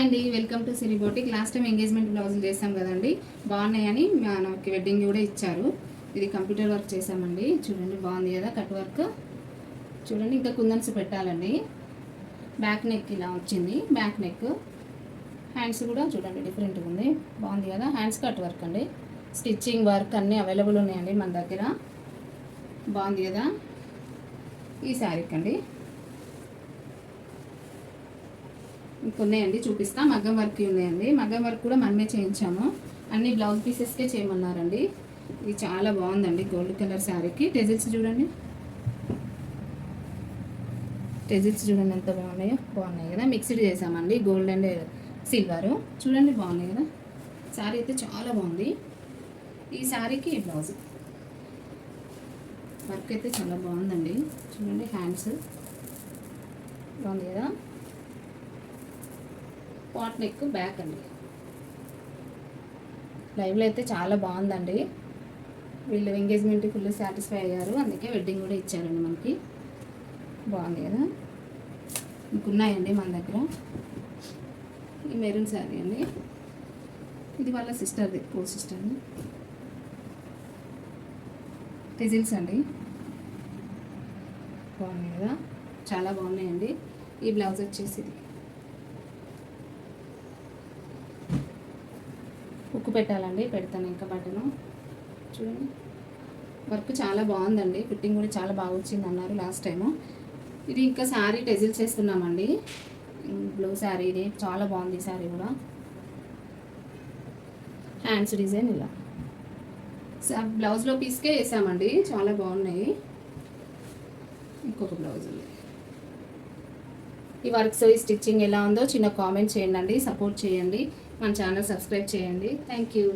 Hi అండి, welcome to Siri boutique. Last time engagement బ్లౌజులు చేసాం కదండి, బాగున్నాయని మనకి వెడ్డింగ్ కూడా ఇచ్చారు. ఇది కంప్యూటర్ వర్క్ చేసామండి. చూడండి బాగుంది కదా, కట్ వర్క్ చూడండి. ఇంకా కుందన్స్ పెట్టాలండి. బ్యాక్ నెక్ ఇలా వచ్చింది, బ్యాక్ నెక్. హ్యాండ్స్ కూడా చూడండి డిఫరెంట్గా ఉంది, బాగుంది కదా. హ్యాండ్స్ కట్ వర్క్ అండి, స్టిచ్చింగ్ వర్క్ అన్నీ అవైలబుల్ ఉన్నాయండి మన దగ్గర. బాగుంది కదా. ఈ శారీకి అండి ఇంకొన్నాయండి, చూపిస్తా. మగ్గం వర్క్ ఉన్నాయండి, మగ్గం వర్క్ కూడా మనమే చేయించాము. అన్ని బ్లౌజ్ పీసెస్కే చేయమన్నారండి. ఇది చాలా బాగుందండి, గోల్డ్ కలర్ శారీకి. టెజిల్స్ చూడండి, టెజిల్స్ చూడండి ఎంత బాగున్నాయి కదా. మిక్స్డ్ చేసామండి, గోల్డ్ అండ్ సిల్వర్. చూడండి బాగున్నాయి కదా. శారీ అయితే చాలా బాగుంది. ఈ శారీకి బ్లౌజ్ వర్క్ అయితే చాలా బాగుందండి. చూడండి హ్యాండ్స్ బాగుంది కదా. పాట్ నెక్ బ్యాక్ అండి. లైవ్లో అయితే చాలా బాగుందండి. వీళ్ళు ఎంగేజ్మెంట్ ఫుల్ సాటిస్ఫై అయ్యారు, అందుకే వెడ్డింగ్ కూడా ఇచ్చారండి మనకి. బాగుంది కదా. ఇంకున్నాయండి మన దగ్గర. ఈ మెరూన్ శారీ అండి, ఇది వాళ్ళ సిస్టర్ది, కో సిస్టర్ది. టెజిల్స్ అండి, బాగుంది కదా, చాలా బాగున్నాయండి. ఈ బ్లౌజ్ వచ్చేసి ఉక్కు పెట్టాలండి, పెడతాను ఇంకా బటను. చూడండి వర్క్ చాలా బాగుందండి, ఫిట్టింగ్ కూడా చాలా బాగా వచ్చింది అన్నారు లాస్ట్ టైము. ఇది ఇంకా శారీ టెజిల్స్ వేస్తున్నామండి. బ్లూ శారీ, ఇది చాలా బాగుంది ఈ శారీ కూడా. హ్యాండ్స్ డిజైన్ ఇలా బ్లౌజ్లో పీస్కే వేసామండి, చాలా బాగున్నాయి. ఇంకొక బ్లౌజ్ ఉంది. ఈ వర్క్స్, ఈ స్టిచ్చింగ్ ఎలా ఉందో చిన్న కామెంట్ చేయండి, సపోర్ట్ చేయండి, మన ఛానల్ సబ్స్క్రైబ్ చేయండి. Thank you.